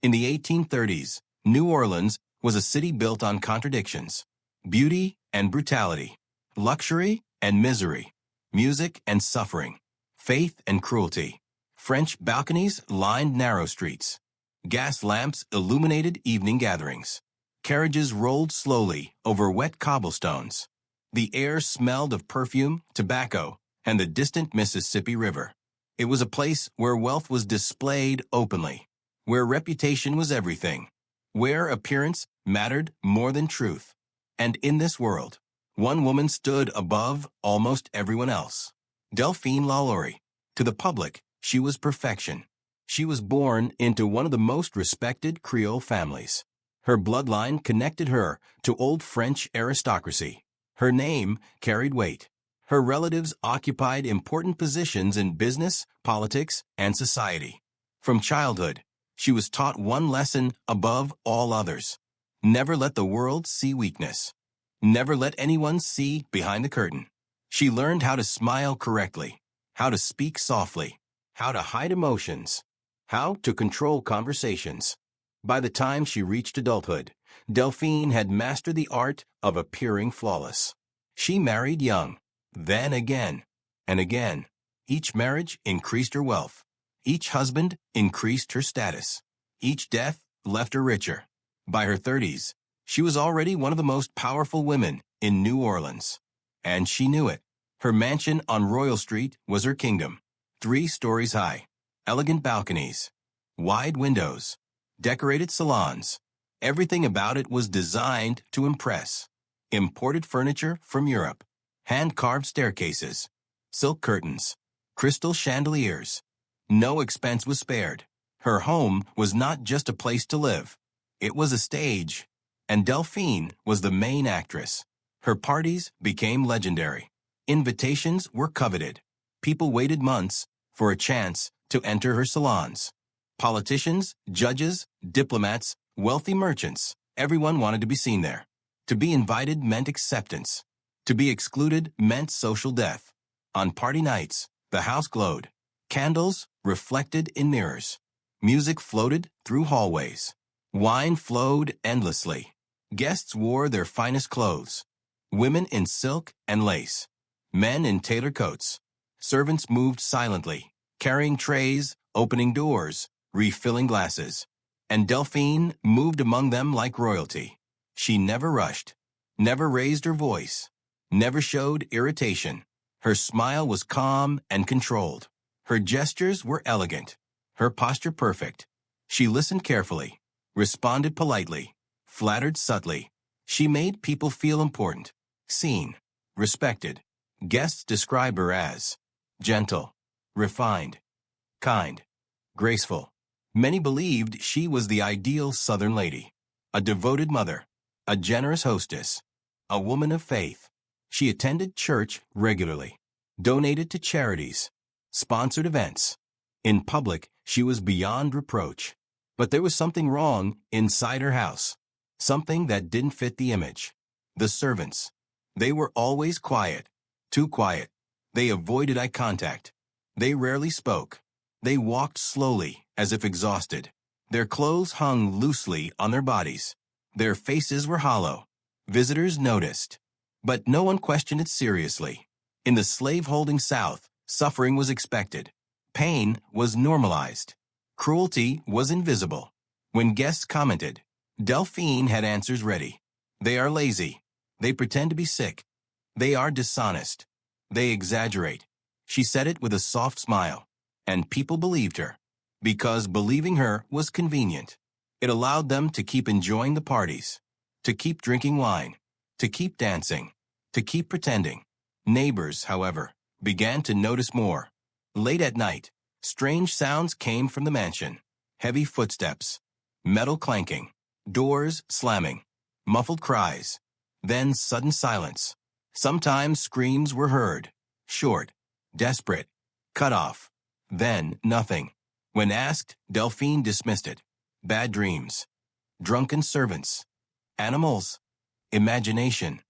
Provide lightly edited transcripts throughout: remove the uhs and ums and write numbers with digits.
In the 1830s, New Orleans was a city built on contradictions: beauty and brutality, luxury and misery, music and suffering, faith and cruelty. French balconies lined narrow streets. Gas lamps illuminated evening gatherings. Carriages rolled slowly over wet cobblestones. The air smelled of perfume, tobacco, and the distant Mississippi River. It was a place where wealth was displayed openly, where reputation was everything, where appearance mattered more than truth. And in this world, one woman stood above almost everyone else. Delphine LaLaurie. To the public, she was perfection. She was born into one of the most respected Creole families. Her bloodline connected her to old French aristocracy. Her name carried weight. Her relatives occupied important positions in business, politics, and society. From childhood, she was taught one lesson above all others: never let the world see weakness. Never let anyone see behind the curtain. She learned how to smile correctly, how to speak softly, how to hide emotions, how to control conversations. By the time she reached adulthood, Delphine had mastered the art of appearing flawless. She married young, then again, and again. Each marriage increased her wealth. Each husband increased her status. Each death left her richer. By her 30s, she was already one of the most powerful women in New Orleans. And she knew it. Her mansion on Royal Street was her kingdom. 3 stories high, elegant balconies, wide windows, decorated salons. Everything about it was designed to impress. Imported furniture from Europe, hand-carved staircases, silk curtains, crystal chandeliers. No expense was spared. Her home was not just a place to live. It was a stage, and Delphine was the main actress. Her parties became legendary. Invitations were coveted. People waited months for a chance to enter her salons. Politicians, judges, diplomats, wealthy merchants, everyone wanted to be seen there. To be invited meant acceptance. To be excluded meant social death. On party nights, the house glowed. Candles reflected in mirrors. Music floated through hallways. Wine flowed endlessly. Guests wore their finest clothes. Women in silk and lace. Men in tailor coats. Servants moved silently, carrying trays, opening doors, refilling glasses. And Delphine moved among them like royalty. She never rushed, never raised her voice, never showed irritation. Her smile was calm and controlled. Her gestures were elegant, her posture perfect. She listened carefully, responded politely, flattered subtly. She made people feel important, seen, respected. Guests describe her as gentle, refined, kind, graceful. Many believed she was the ideal Southern lady, a devoted mother, a generous hostess, a woman of faith. She attended church regularly, donated to charities, sponsored events. In public, she was beyond reproach. But there was something wrong inside her house, something that didn't fit the image. The servants. They were always quiet, too quiet. They avoided eye contact. They rarely spoke. They walked slowly, as if exhausted. Their clothes hung loosely on their bodies. Their faces were hollow. Visitors noticed. But no one questioned it seriously. In the slave-holding South, suffering was expected. Pain was normalized. Cruelty was invisible. When guests commented, Delphine had answers ready. They are lazy. They pretend to be sick. They are dishonest. They exaggerate. She said it with a soft smile. And people believed her. Because believing her was convenient. It allowed them to keep enjoying the parties, to keep drinking wine, to keep dancing, to keep pretending. Neighbors, however, began to notice more. Late at night, strange sounds came from the mansion. Heavy footsteps, metal clanking, doors slamming, muffled cries. Then sudden silence. Sometimes screams were heard, short, desperate, cut off. Then nothing. When asked, Delphine dismissed it. Bad dreams, drunken servants, animals, imagination.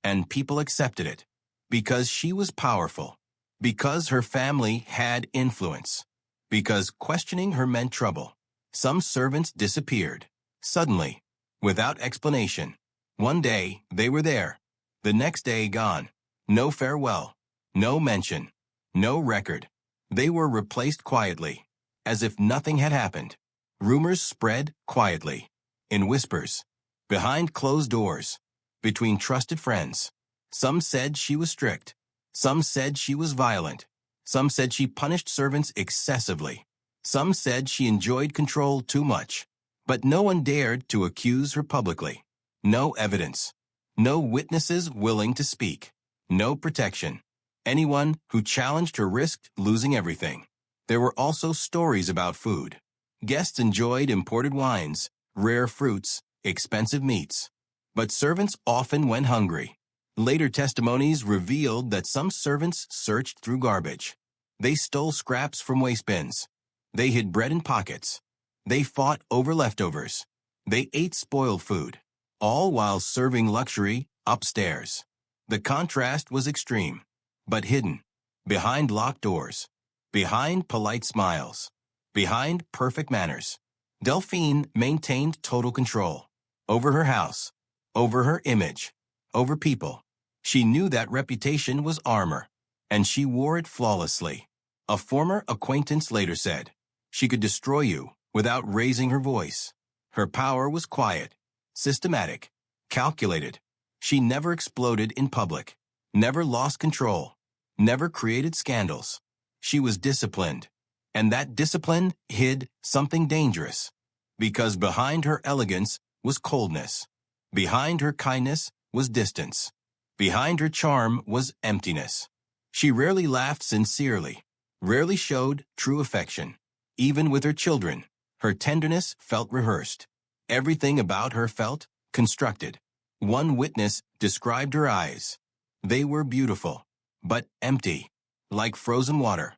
And people accepted it. Because she was powerful. Because her family had influence. Because questioning her meant trouble. Some servants disappeared, suddenly, without explanation. One day, they were there. The next day, gone. No farewell. No mention. No record. They were replaced quietly, as if nothing had happened. Rumors spread quietly, in whispers, behind closed doors, between trusted friends. Some said she was strict. Some said she was violent. Some said she punished servants excessively. Some said she enjoyed control too much. But no one dared to accuse her publicly. No evidence. No witnesses willing to speak. No protection. Anyone who challenged her risked losing everything. There were also stories about food. Guests enjoyed imported wines, rare fruits, expensive meats. But servants often went hungry. Later testimonies revealed that some servants searched through garbage. They stole scraps from waste bins. They hid bread in pockets. They fought over leftovers. They ate spoiled food, all while serving luxury upstairs. The contrast was extreme, but hidden, behind locked doors, behind polite smiles, behind perfect manners. Delphine maintained total control over her house, over her image, over people. She knew that reputation was armor, and she wore it flawlessly. A former acquaintance later said, "She could destroy you without raising her voice." Her power was quiet, systematic, calculated. She never exploded in public, never lost control, never created scandals. She was disciplined, and that discipline hid something dangerous, because behind her elegance was coldness. Behind her kindness was distance. Behind her charm was emptiness. She rarely laughed sincerely, rarely showed true affection. Even with her children, her tenderness felt rehearsed. Everything about her felt constructed. One witness described her eyes. They were beautiful, but empty, like frozen water.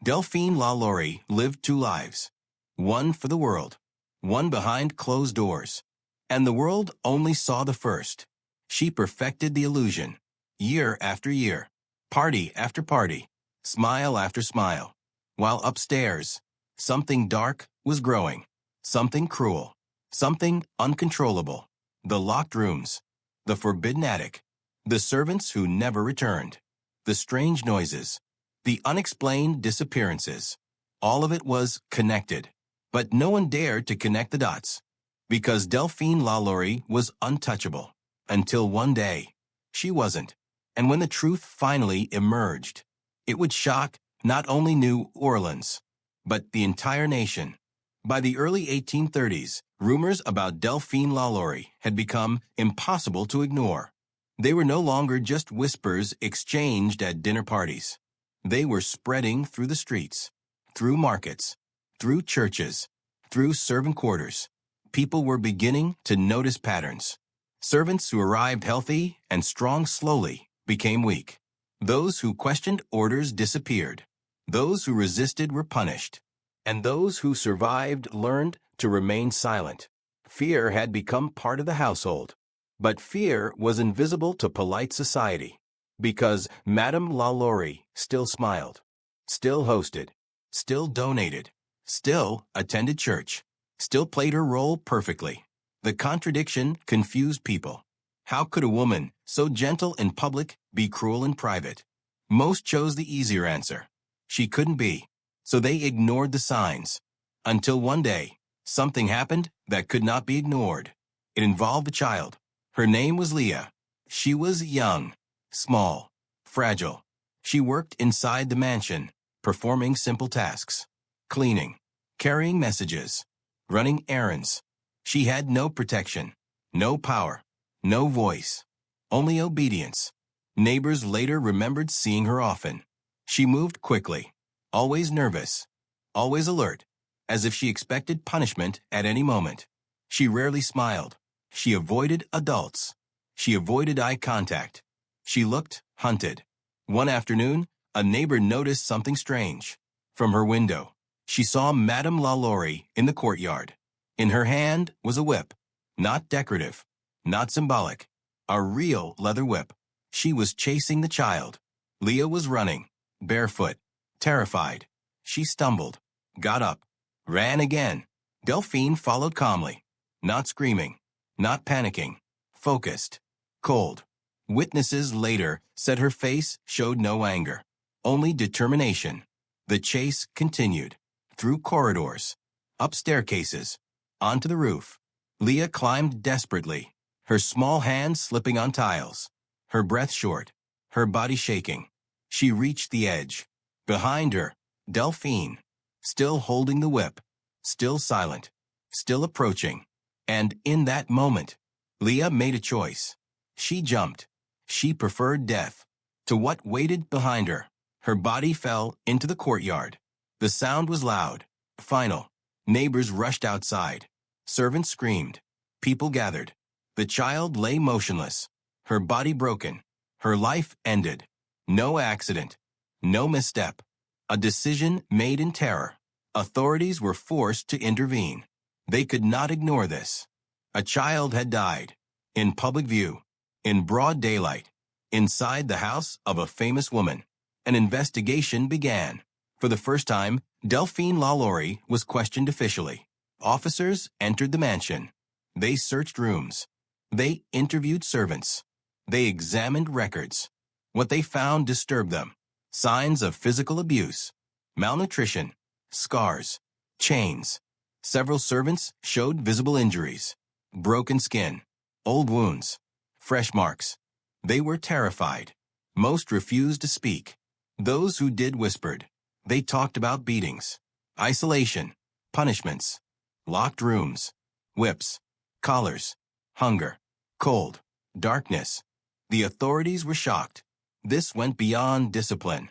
Delphine LaLaurie lived two lives, one for the world, one behind closed doors. And the world only saw the first. She perfected the illusion, year after year, party after party, smile after smile. While upstairs, something dark was growing, something cruel, something uncontrollable. The locked rooms, the forbidden attic, the servants who never returned, the strange noises, the unexplained disappearances. All of it was connected, but no one dared to connect the dots. Because Delphine LaLaurie was untouchable, until one day, she wasn't. And when the truth finally emerged, it would shock not only New Orleans, but the entire nation. By the early 1830s, rumors about Delphine LaLaurie had become impossible to ignore. They were no longer just whispers exchanged at dinner parties. They were spreading through the streets, through markets, through churches, through servant quarters. People were beginning to notice patterns. Servants who arrived healthy and strong slowly became weak. Those who questioned orders disappeared. Those who resisted were punished. And those who survived learned to remain silent. Fear had become part of the household. But fear was invisible to polite society, because Madame LaLaurie still smiled, still hosted, still donated, still attended church, still played her role perfectly. The contradiction confused people. How could a woman, so gentle in public, be cruel in private? Most chose the easier answer. She couldn't be. So they ignored the signs. Until one day, something happened that could not be ignored. It involved a child. Her name was Leah. She was young, small, fragile. She worked inside the mansion, performing simple tasks. Cleaning, carrying messages, running errands. She had no protection, no power, no voice, only obedience. Neighbors later remembered seeing her often. She moved quickly, always nervous, always alert, as if she expected punishment at any moment. She rarely smiled. She avoided adults. She avoided eye contact. She looked hunted. One afternoon, a neighbor noticed something strange. From her window, she saw Madame LaLaurie in the courtyard. In her hand was a whip, not decorative, not symbolic, a real leather whip. She was chasing the child. Leah was running, barefoot, terrified. She stumbled, got up, ran again. Delphine followed calmly, not screaming, not panicking, focused, cold. Witnesses later said her face showed no anger, only determination. The chase continued, through corridors, up staircases, onto the roof. Leah climbed desperately, her small hands slipping on tiles, her breath short, her body shaking. She reached the edge. Behind her, Delphine, still holding the whip, still silent, still approaching. And in that moment, Leah made a choice. She jumped. She preferred death to what waited behind her. Her body fell into the courtyard. The sound was loud, final. Neighbors rushed outside. Servants screamed. People gathered. The child lay motionless, her body broken, her life ended. No accident, no misstep. A decision made in terror. Authorities were forced to intervene. They could not ignore this. A child had died, in public view, in broad daylight, inside the house of a famous woman. An investigation began. For the first time, Delphine LaLaurie was questioned officially. Officers entered the mansion. They searched rooms. They interviewed servants. They examined records. What they found disturbed them. Signs of physical abuse, malnutrition, scars, chains. Several servants showed visible injuries, broken skin, old wounds, fresh marks. They were terrified. Most refused to speak. Those who did whispered. They talked about beatings, isolation, punishments, locked rooms, whips, collars, hunger, cold, darkness. The authorities were shocked. This went beyond discipline.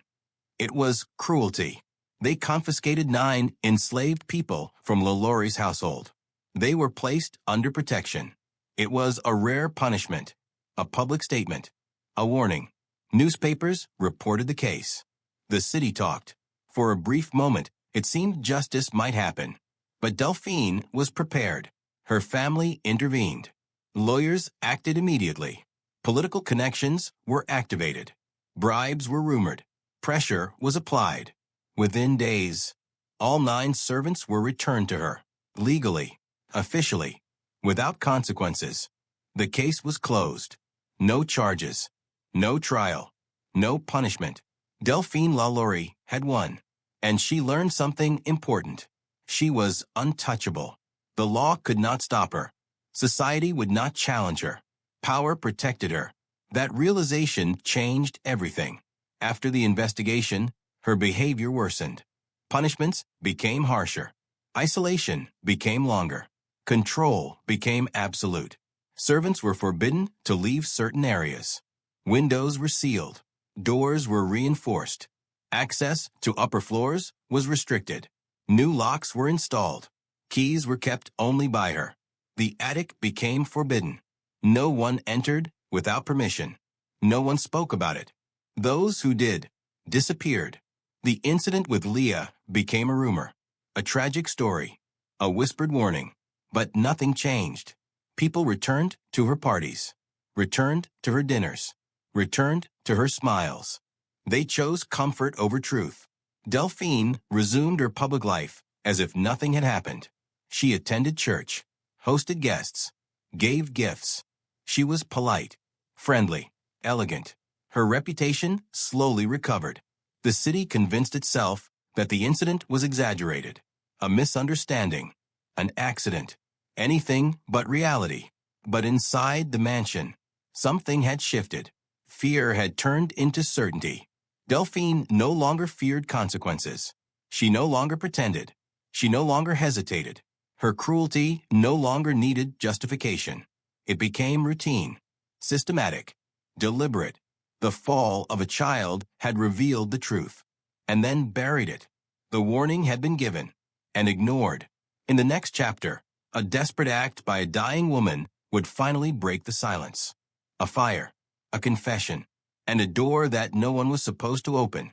It was cruelty. They confiscated 9 enslaved people from LaLaurie's household. They were placed under protection. It was a rare punishment, a public statement, a warning. Newspapers reported the case. The city talked. For a brief moment, it seemed justice might happen. But Delphine was prepared. Her family intervened. Lawyers acted immediately. Political connections were activated. Bribes were rumored. Pressure was applied. Within days, all 9 servants were returned to her, legally, officially, without consequences. The case was closed. No charges, no trial, no punishment. Delphine LaLaurie had won, and she learned something important. She was untouchable. The law could not stop her. Society would not challenge her. Power protected her. That realization changed everything. After the investigation, her behavior worsened. Punishments became harsher. Isolation became longer. Control became absolute. Servants were forbidden to leave certain areas. Windows were sealed. Doors were reinforced. Access to upper floors was restricted. New locks were installed. Keys were kept only by her. The attic became forbidden. No one entered without permission. No one spoke about it. Those who did disappeared. The incident with Leah became a rumor, a tragic story, a whispered warning. But nothing changed. People returned to her parties, returned to her dinners, returned to her smiles. They chose comfort over truth. Delphine resumed her public life as if nothing had happened. She attended church, hosted guests, gave gifts. She was polite, friendly, elegant. Her reputation slowly recovered. The city convinced itself that the incident was exaggerated, a misunderstanding, an accident, anything but reality. But inside the mansion, something had shifted. Fear had turned into certainty. Delphine no longer feared consequences. She no longer pretended. She no longer hesitated. Her cruelty no longer needed justification. It became routine, systematic, deliberate. The fall of a child had revealed the truth, and then buried it. The warning had been given, and ignored. In the next chapter, a desperate act by a dying woman would finally break the silence. A fire, a confession, and a door that no one was supposed to open.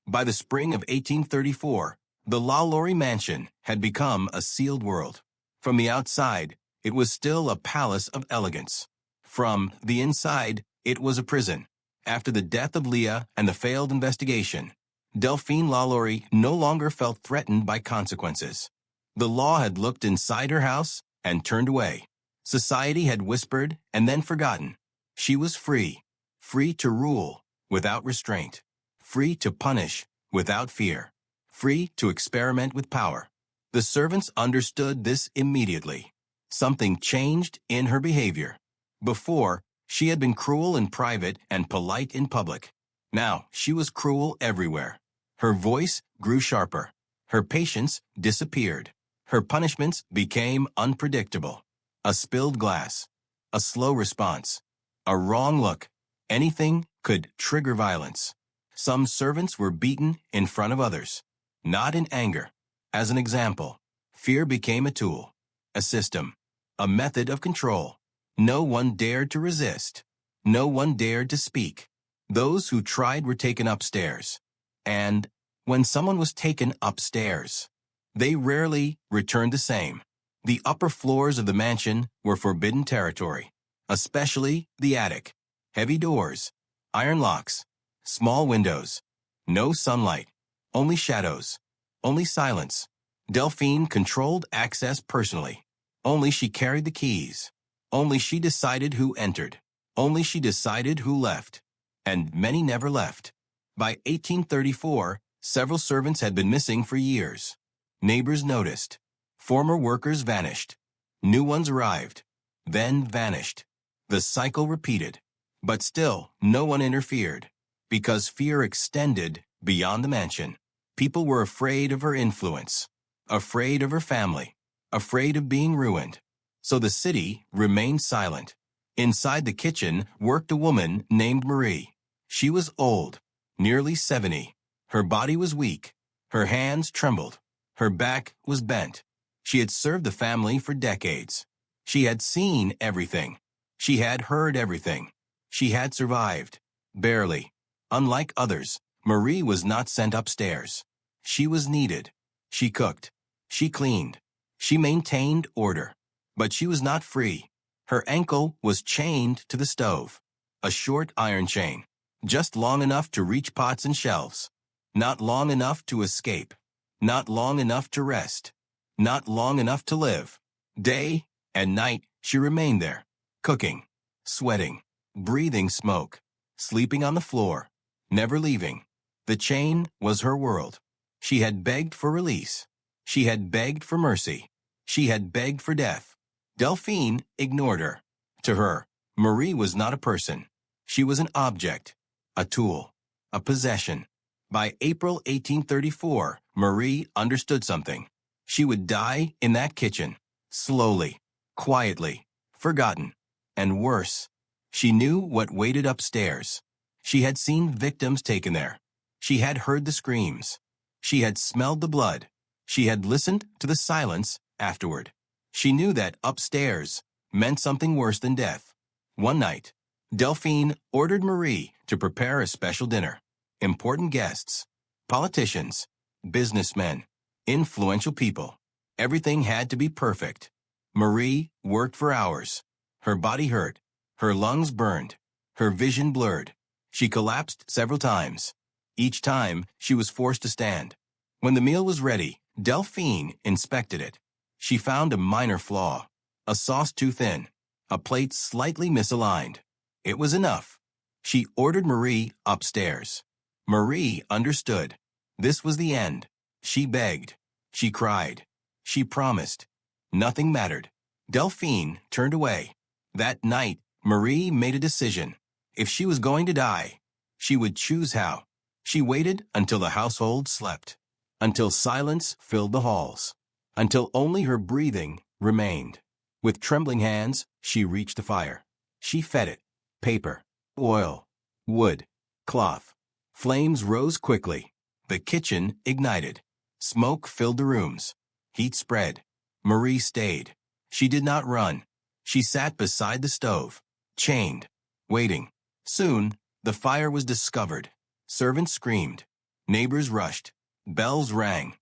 By the spring of 1834, the LaLaurie Mansion had become a sealed world. From the outside, it was still a palace of elegance. From the inside, it was a prison. After the death of Leah and the failed investigation, Delphine LaLaurie no longer felt threatened by consequences. The law had looked inside her house and turned away. Society had whispered and then forgotten. She was free, free to rule without restraint, free to punish without fear, free to experiment with power. The servants understood this immediately. Something changed in her behavior. Before, she had been cruel in private and polite in public. Now, she was cruel everywhere. Her voice grew sharper. Her patience disappeared. Her punishments became unpredictable. A spilled glass, a slow response, a wrong look. Anything could trigger violence. Some servants were beaten in front of others, not in anger. As an example, fear became a tool, a system, a method of control. No one dared to resist. No one dared to speak. Those who tried were taken upstairs. And when someone was taken upstairs, they rarely returned the same. The upper floors of the mansion were forbidden territory, especially the attic. Heavy doors, iron locks, small windows. No sunlight, only shadows, only silence. Delphine controlled access personally. Only she carried the keys. Only she decided who entered. Only she decided who left. And many never left. By 1834, several servants had been missing for years. Neighbors noticed. Former workers vanished. New ones arrived, then vanished. The cycle repeated. But still, no one interfered, because fear extended beyond the mansion. People were afraid of her influence, afraid of her family, afraid of being ruined. So the city remained silent. Inside the kitchen worked a woman named Marie. She was old, nearly 70. Her body was weak. Her hands trembled. Her back was bent. She had served the family for decades. She had seen everything. She had heard everything. She had survived. Barely. Unlike others, Marie was not sent upstairs. She was needed. She cooked. She cleaned. She maintained order. But she was not free. Her ankle was chained to the stove. A short iron chain. Just long enough to reach pots and shelves. Not long enough to escape. Not long enough to rest. Not long enough to live. Day and night she remained there, cooking, sweating, breathing smoke, sleeping on the floor, never leaving. The chain was her world. She had begged for release. She had begged for mercy. She had begged for death. Delphine ignored her. To her, Marie was not a person. She was an object, a tool, a possession. By April 1834, Marie understood something. She would die in that kitchen, slowly, quietly, forgotten. And worse, she knew what waited upstairs. She had seen victims taken there. She had heard the screams. She had smelled the blood. She had listened to the silence afterward. She knew that upstairs meant something worse than death. One night, Delphine ordered Marie to prepare a special dinner. Important guests, politicians, businessmen, influential people. Everything had to be perfect. Marie worked for hours. Her body hurt. Her lungs burned. Her vision blurred. She collapsed several times. Each time, she was forced to stand. When the meal was ready, Delphine inspected it. She found a minor flaw. A sauce too thin. A plate slightly misaligned. It was enough. She ordered Marie upstairs. Marie understood. This was the end. She begged. She cried. She promised. Nothing mattered. Delphine turned away. That night, Marie made a decision. If she was going to die, she would choose how. She waited until the household slept, until silence filled the halls, until only her breathing remained. With trembling hands, she reached the fire. She fed it. Paper, oil, wood, cloth. Flames rose quickly. The kitchen ignited. Smoke filled the rooms. Heat spread. Marie stayed. She did not run. She sat beside the stove, chained, waiting. Soon, the fire was discovered. Servants screamed. Neighbors rushed. Bells rang.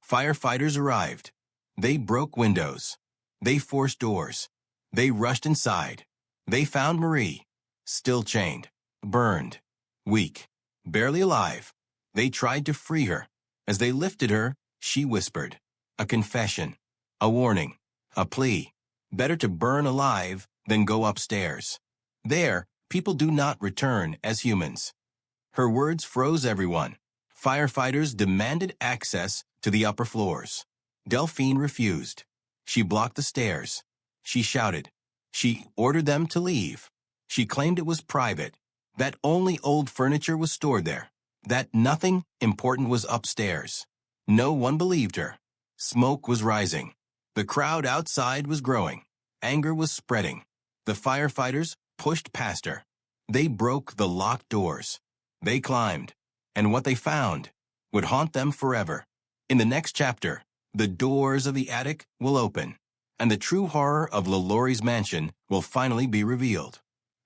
Firefighters arrived. They broke windows. They forced doors. They rushed inside. They found Marie, still chained, burned, weak, barely alive. They tried to free her. As they lifted her, she whispered, a confession. A warning. A plea. Better to burn alive than go upstairs. There, people do not return as humans. Her words froze everyone. Firefighters demanded access to the upper floors. Delphine refused. She blocked the stairs. She shouted. She ordered them to leave. She claimed it was private, that only old furniture was stored there, that nothing important was upstairs. No one believed her. Smoke was rising. The crowd outside was growing. Anger was spreading. The firefighters pushed past her. They broke the locked doors. They climbed, and what they found would haunt them forever. In the next chapter, the doors of the attic will open, and the true horror of LaLaurie's mansion will finally be revealed.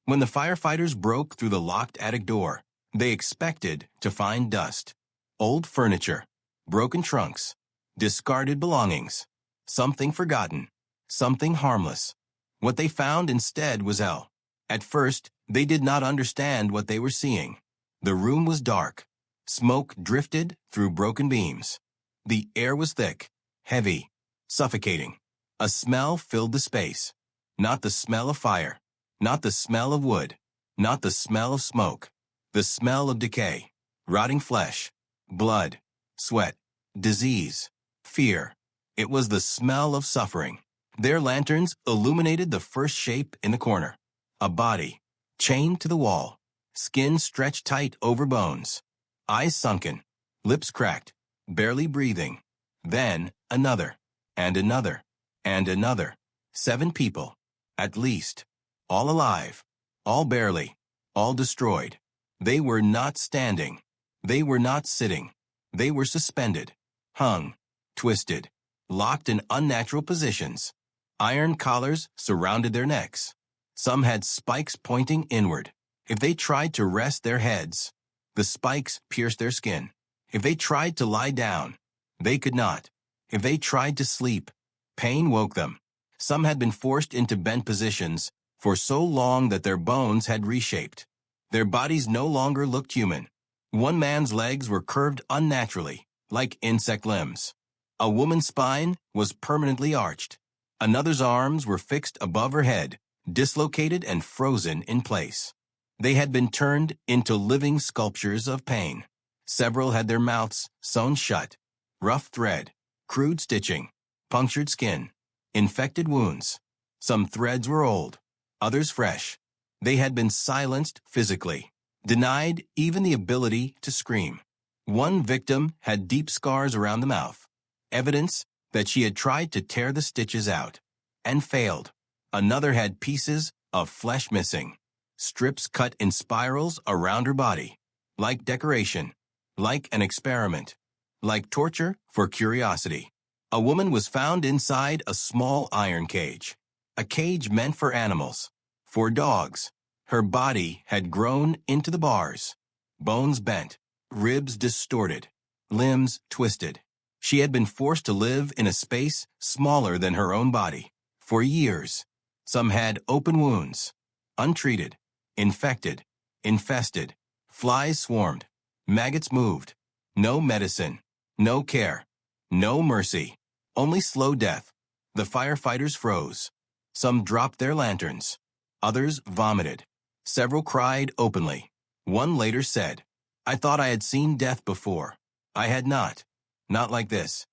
When the firefighters broke through the locked attic door, they expected to find dust, old furniture, broken trunks, discarded belongings, something forgotten, something harmless. What they found instead was hell. At first, they did not understand what they were seeing. The room was dark. Smoke drifted through broken beams. The air was thick, heavy, suffocating. A smell filled the space. Not the smell of fire, not the smell of wood, not the smell of smoke. The smell of decay, rotting flesh, blood, sweat, disease, fear. It was the smell of suffering. Their lanterns illuminated the first shape in the corner. A body, chained to the wall, skin stretched tight over bones, eyes sunken, lips cracked, barely breathing. Then another, and another, and another. 7 people, at least, all alive, all barely, all destroyed. They were not standing. They were not sitting. They were suspended, hung, twisted, locked in unnatural positions. Iron collars surrounded their necks. Some had spikes pointing inward. If they tried to rest their heads, the spikes pierced their skin. If they tried to lie down, they could not. If they tried to sleep, pain woke them. Some had been forced into bent positions for so long that their bones had reshaped. Their bodies no longer looked human. One man's legs were curved unnaturally, like insect limbs. A woman's spine was permanently arched. Another's arms were fixed above her head, dislocated and frozen in place. They had been turned into living sculptures of pain. Several had their mouths sewn shut. Rough thread, crude stitching, punctured skin, infected wounds. Some threads were old, others fresh. They had been silenced physically, denied even the ability to scream. One victim had deep scars around the mouth, evidence that she had tried to tear the stitches out, and failed. Another had pieces of flesh missing, strips cut in spirals around her body, like decoration, like an experiment, like torture for curiosity. A woman was found inside a small iron cage, a cage meant for animals, for dogs. Her body had grown into the bars, bones bent, ribs distorted, limbs twisted. She had been forced to live in a space smaller than her own body for years. Some had open wounds, untreated, infected, infested. Flies swarmed, maggots moved. No medicine, no care, no mercy, only slow death. The firefighters froze. Some dropped their lanterns. Others vomited. Several cried openly. One later said, "I thought I had seen death before. I had not. Not like this."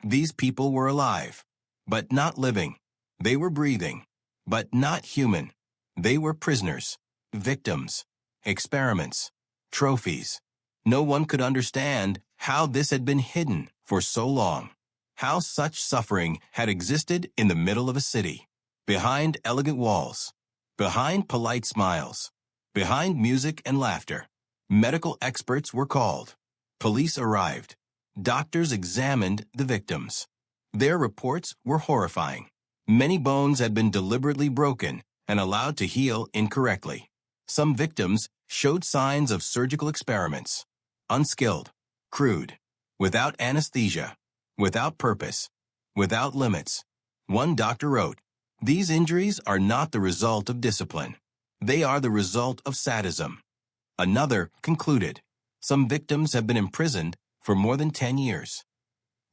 These people were alive, but not living. They were breathing, but not human. They were prisoners, victims, experiments, trophies. No one could understand how this had been hidden for so long, how such suffering had existed in the middle of a city, behind elegant walls, behind polite smiles, behind music and laughter. Medical experts were called. Police arrived. Doctors examined the victims. Their reports were horrifying. Many bones had been deliberately broken and allowed to heal incorrectly. Some victims showed signs of surgical experiments. Unskilled, crude, without anesthesia, without purpose, without limits. One doctor wrote, "These injuries are not the result of discipline. They are the result of sadism." Another concluded, "Some victims have been imprisoned for more than 10 years.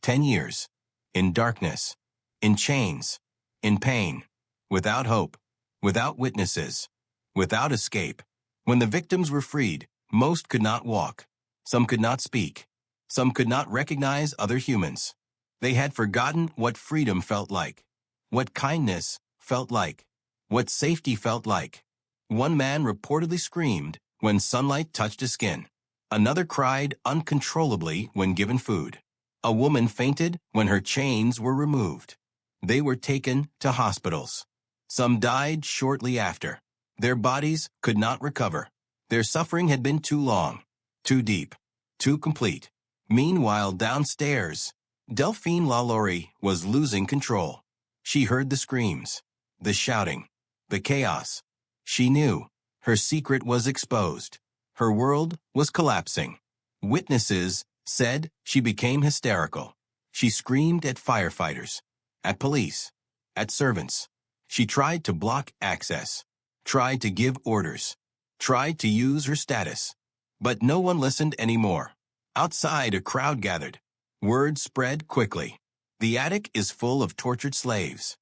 10 years, in darkness, in chains, in pain, without hope, without witnesses, without escape. When the victims were freed, most could not walk. Some could not speak. Some could not recognize other humans. They had forgotten what freedom felt like, what kindness felt like, what safety felt like. One man reportedly screamed when sunlight touched his skin. Another cried uncontrollably when given food. A woman fainted when her chains were removed. They were taken to hospitals. Some died shortly after. Their bodies could not recover. Their suffering had been too long, too deep, too complete. Meanwhile, downstairs, Delphine LaLaurie was losing control. She heard the screams, the shouting, the chaos. She knew her secret was exposed. Her world was collapsing. Witnesses said she became hysterical. She screamed at firefighters, at police, at servants. She tried to block access, tried to give orders, tried to use her status. But no one listened anymore. Outside, a crowd gathered. Word spread quickly. The attic is full of tortured slaves.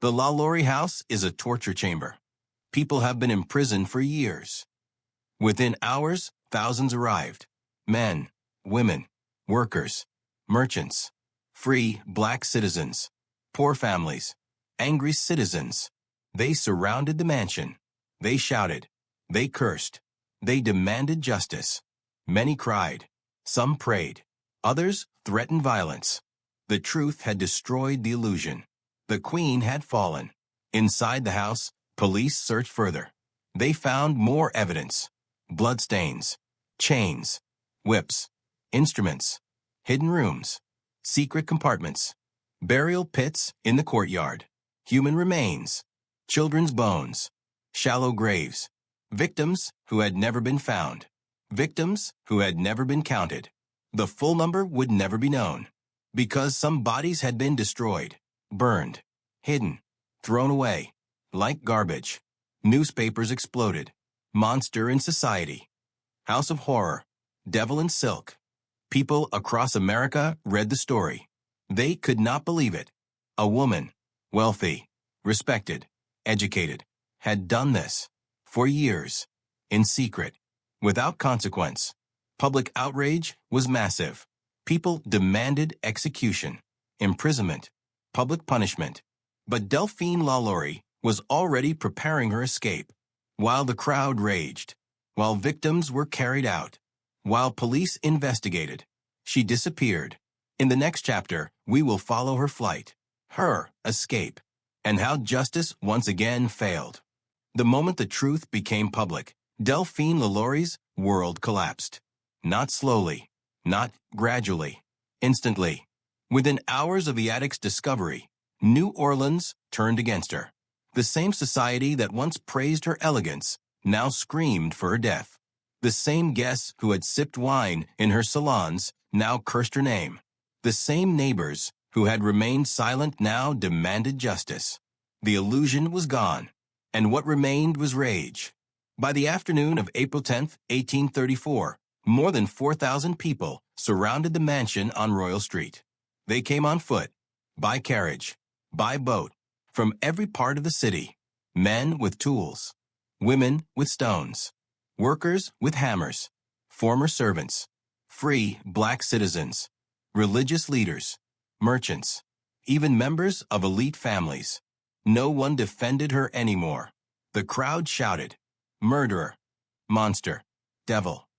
The LaLaurie house is a torture chamber. People have been imprisoned for years. Within hours, thousands arrived. Men, women, workers, merchants, free black citizens, poor families, angry citizens. They surrounded the mansion. They shouted. They cursed. They demanded justice. Many cried. Some prayed. Others threatened violence. The truth had destroyed the illusion. The queen had fallen. Inside the house, police searched further. They found more evidence. Bloodstains, chains, whips, instruments, hidden rooms, secret compartments, burial pits in the courtyard, human remains, children's bones, shallow graves, victims who had never been found, victims who had never been counted. The full number would never be known, because some bodies had been destroyed, burned, hidden, thrown away, like garbage. Newspapers exploded. Monster in Society, House of Horror, Devil in Silk. People across America read the story. They could not believe it. A woman, wealthy, respected, educated, had done this for years, in secret, without consequence. Public outrage was massive. People demanded execution, imprisonment, public punishment. But Delphine LaLaurie was already preparing her escape. While the crowd raged, while victims were carried out, while police investigated, she disappeared. In the next chapter, we will follow her flight, her escape, and how justice once again failed. The moment the truth became public, Delphine LaLaurie's world collapsed. Not slowly, not gradually, instantly. Within hours of the attic's discovery, New Orleans turned against her. The same society that once praised her elegance now screamed for her death. The same guests who had sipped wine in her salons now cursed her name. The same neighbors who had remained silent now demanded justice. The illusion was gone, and what remained was rage. By the afternoon of April 10, 1834, more than 4,000 people surrounded the mansion on Royal Street. They came on foot, by carriage, by boat, from every part of the city, men with tools, women with stones, workers with hammers, former servants, free black citizens, religious leaders, merchants, even members of elite families. No one defended her anymore. The crowd shouted, "Murderer, monster, devil,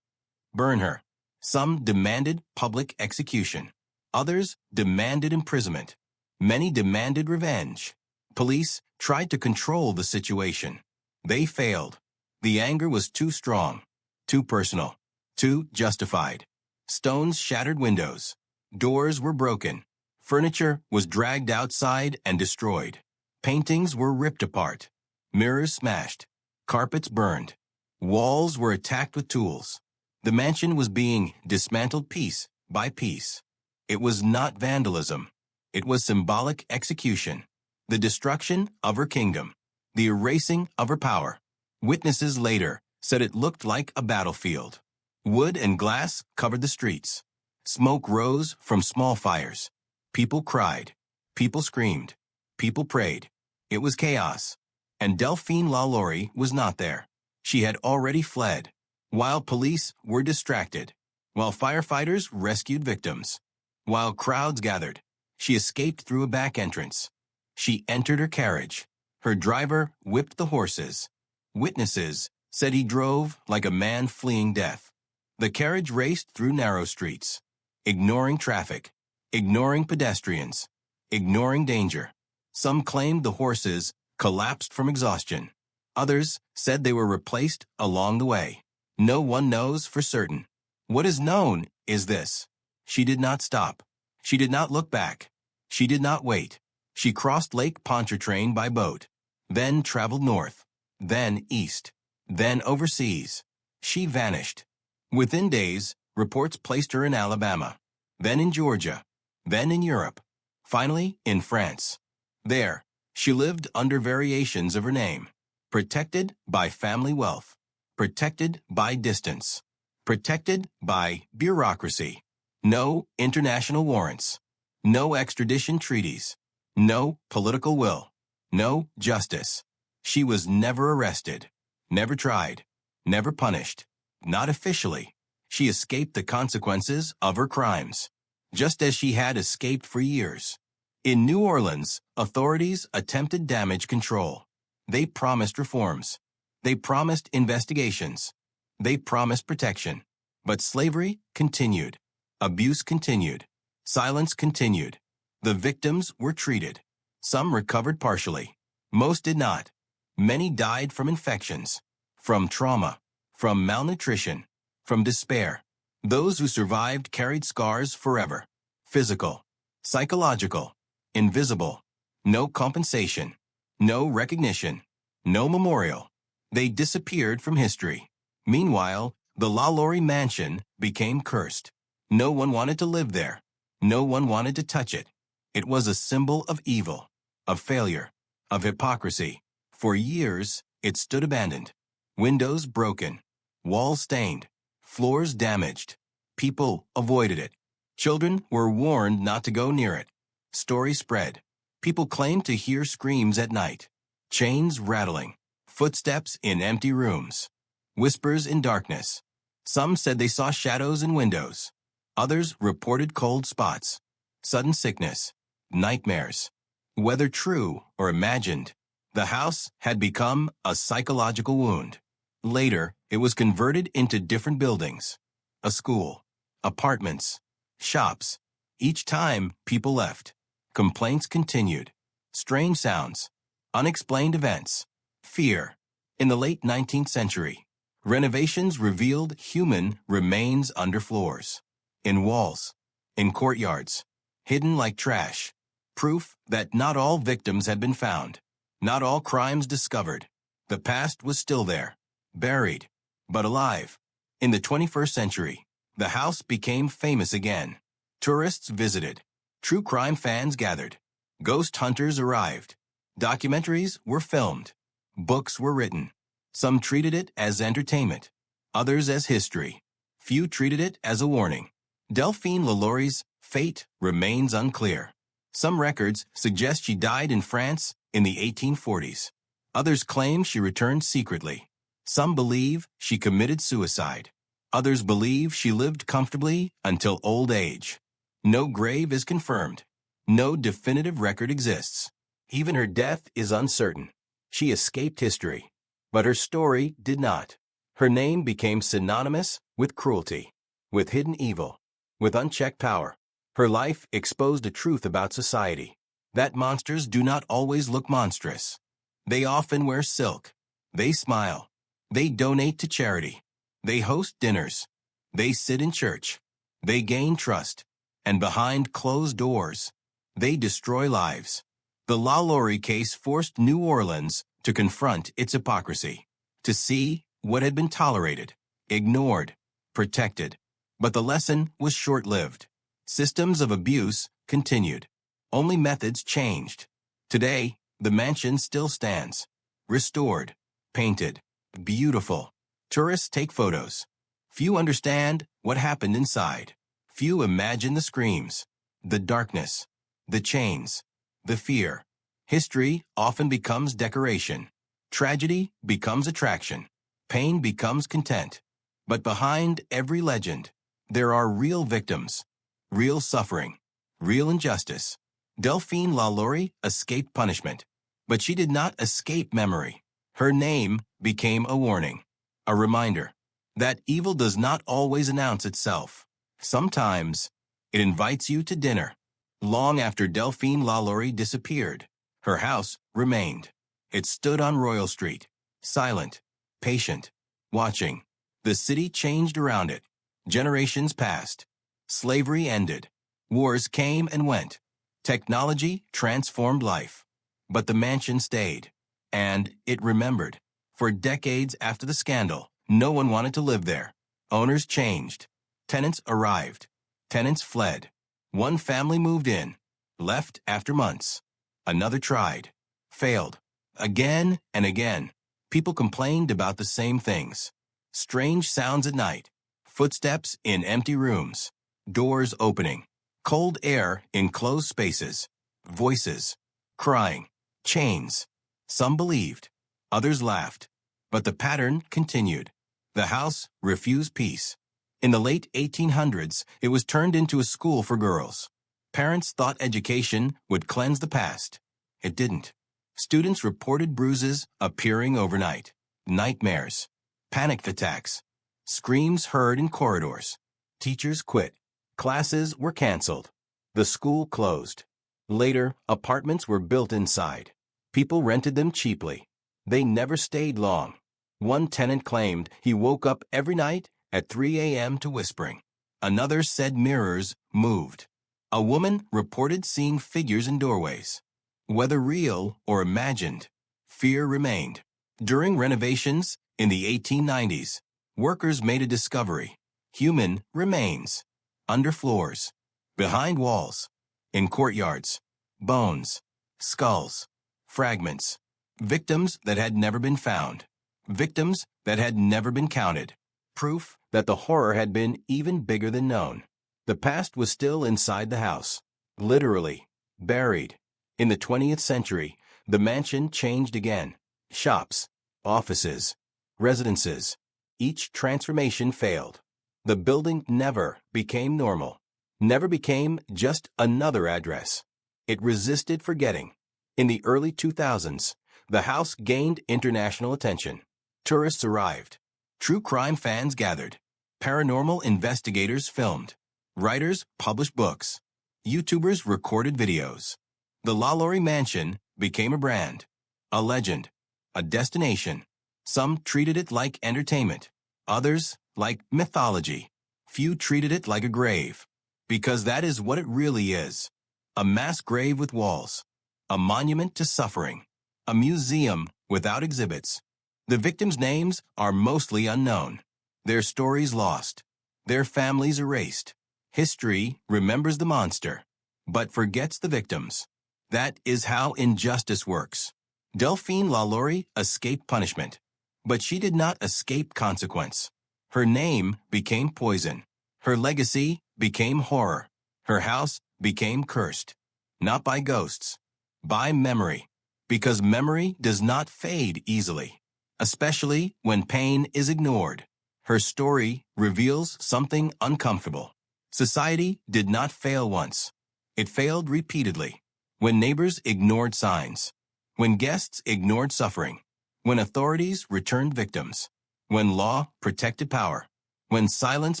burn her." Some demanded public execution. Others demanded imprisonment. Many demanded revenge. Police tried to control the situation. They failed. The anger was too strong, too personal, too justified. Stones shattered windows. Doors were broken. Furniture was dragged outside and destroyed. Paintings were ripped apart. Mirrors smashed. Carpets burned. Walls were attacked with tools. The mansion was being dismantled piece by piece. It was not vandalism. It was symbolic execution. The destruction of her kingdom, the erasing of her power. Witnesses later said it looked like a battlefield. Wood and glass covered the streets. Smoke rose from small fires. People cried. People screamed. People prayed. It was chaos. And Delphine LaLaurie was not there. She had already fled. While police were distracted. While firefighters rescued victims. While crowds gathered. She escaped through a back entrance. She entered her carriage. Her driver whipped the horses. Witnesses said he drove like a man fleeing death. The carriage raced through narrow streets, ignoring traffic, ignoring pedestrians, ignoring danger. Some claimed the horses collapsed from exhaustion. Others said they were replaced along the way. No one knows for certain. What is known is this. She did not stop. She did not look back. She did not wait. She crossed Lake Pontchartrain by boat, then traveled north, then east, then overseas. She vanished. Within days, reports placed her in Alabama, then in Georgia, then in Europe, finally in France. There, she lived under variations of her name, protected by family wealth, protected by distance, protected by bureaucracy. No international warrants, no extradition treaties, no political will, no justice. She was never arrested, never tried, never punished, not officially. She escaped the consequences of her crimes, just as she had escaped for years. In New Orleans, authorities attempted damage control. They promised reforms. They promised investigations. They promised protection. But slavery continued. Abuse continued. Silence continued. The victims were treated. Some recovered partially. Most did not. Many died from infections, from trauma, from malnutrition, from despair. Those who survived carried scars forever. Physical, psychological, invisible. No compensation, no recognition, no memorial. They disappeared from history. Meanwhile, the LaLaurie Mansion became cursed. No one wanted to live there. No one wanted to touch it. It was a symbol of evil, of failure, of hypocrisy. For years, it stood abandoned. Windows broken, walls stained, floors damaged. People avoided it. Children were warned not to go near it. Stories spread. People claimed to hear screams at night, chains rattling, footsteps in empty rooms, whispers in darkness. Some said they saw shadows in windows. Others reported cold spots, sudden sickness, nightmares. Whether true or imagined, the house had become a psychological wound. Later, it was converted into different buildings, a school, apartments, shops. Each time people left, complaints continued, strange sounds, unexplained events, fear. In the late 19th century, renovations revealed human remains under floors, in walls, in courtyards, hidden like trash. Proof that not all victims had been found, not all crimes discovered. The past was still there, buried, but alive. In the 21st century, the house became famous again. Tourists visited. True crime fans gathered. Ghost hunters arrived. Documentaries were filmed. Books were written. Some treated it as entertainment, others as history. Few treated it as a warning. Delphine LaLaurie's fate remains unclear. Some records suggest she died in France in the 1840s. Others claim she returned secretly. Some believe she committed suicide. Others believe she lived comfortably until old age. No grave is confirmed. No definitive record exists. Even her death is uncertain. She escaped history, but her story did not. Her name became synonymous with cruelty, with hidden evil, with unchecked power. Her life exposed a truth about society, that monsters do not always look monstrous. They often wear silk. They smile. They donate to charity. They host dinners. They sit in church. They gain trust. And behind closed doors, they destroy lives. The LaLaurie case forced New Orleans to confront its hypocrisy, to see what had been tolerated, ignored, protected. But the lesson was short-lived. Systems of abuse continued. Only methods changed. Today, the mansion still stands, restored, painted, beautiful. Tourists take photos. Few understand what happened inside. Few imagine the screams, the darkness, the chains, the fear. History often becomes decoration. Tragedy becomes attraction. Pain becomes content. But behind every legend, there are real victims, real suffering, real injustice. Delphine LaLaurie escaped punishment, but she did not escape memory. Her name became a warning, a reminder that evil does not always announce itself. Sometimes, it invites you to dinner. Long after Delphine LaLaurie disappeared, her house remained. It stood on Royal Street, silent, patient, watching. The city changed around it. Generations passed. Slavery ended. Wars came and went. Technology transformed life. But the mansion stayed. And it remembered. For decades after the scandal, no one wanted to live there. Owners changed. Tenants arrived. Tenants fled. One family moved in, left after months. Another tried, failed. Again and again, people complained about the same things. Strange sounds at night, footsteps in empty rooms, doors opening, cold air in closed spaces, voices, crying, chains. Some believed, others laughed, but the pattern continued. The house refused peace. In the late 1800s, it was turned into a school for girls. Parents thought education would cleanse the past. It didn't. Students reported bruises appearing overnight, nightmares, panic attacks, screams heard in corridors. Teachers quit. Classes were canceled. The school closed. Later, apartments were built inside. People rented them cheaply. They never stayed long. One tenant claimed he woke up every night at 3 a.m. to whispering. Another said mirrors moved. A woman reported seeing figures in doorways. Whether real or imagined, fear remained. During renovations in the 1890s, workers made a discovery. Human remains. Under floors, behind walls, in courtyards, bones, skulls, fragments, victims that had never been found, victims that had never been counted. Proof that the horror had been even bigger than known. The past was still inside the house, literally buried. In the 20th century, the mansion changed again. Shops, offices, residences. Each transformation failed. The building never became normal, never became just another address. It resisted forgetting. In the early 2000s, the house gained international attention. Tourists arrived. True crime fans gathered. Paranormal investigators filmed. Writers published books. YouTubers recorded videos. The LaLaurie Mansion became a brand, a legend, a destination. Some treated it like entertainment, others like mythology. Few treated it like a grave, because that is what it really is. A mass grave with walls, a monument to suffering, a museum without exhibits. The victims' names are mostly unknown, their stories lost, their families erased. History remembers the monster, but forgets the victims. That is how injustice works. Delphine LaLaurie escaped punishment, but she did not escape consequence. Her name became poison. Her legacy became horror. Her house became cursed. Not by ghosts, by memory. Because memory does not fade easily, especially when pain is ignored. Her story reveals something uncomfortable. Society did not fail once. It failed repeatedly. When neighbors ignored signs, when guests ignored suffering, when authorities returned victims, when law protected power, when silence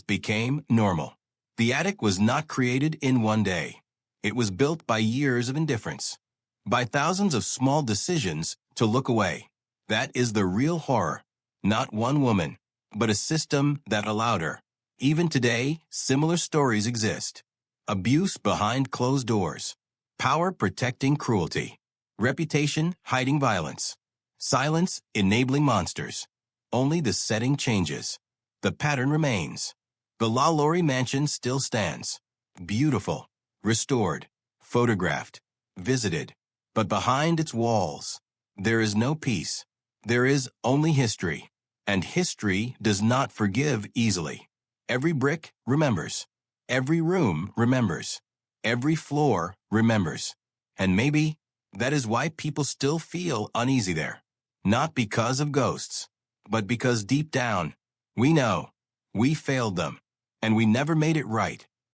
became normal. The attic was not created in one day. It was built by years of indifference, by thousands of small decisions to look away. That is the real horror, not one woman, but a system that allowed her. Even today, similar stories exist. Abuse behind closed doors. Power protecting cruelty. Reputation hiding violence. Silence enabling monsters. Only the setting changes. The pattern remains. The LaLaurie Mansion still stands. Beautiful, restored, photographed, visited. But behind its walls, there is no peace. There is only history. And history does not forgive easily. Every brick remembers. Every room remembers. Every floor remembers. And maybe That is why people still feel uneasy there. Not because of ghosts, but because deep down, we know we failed them, and we never made it right.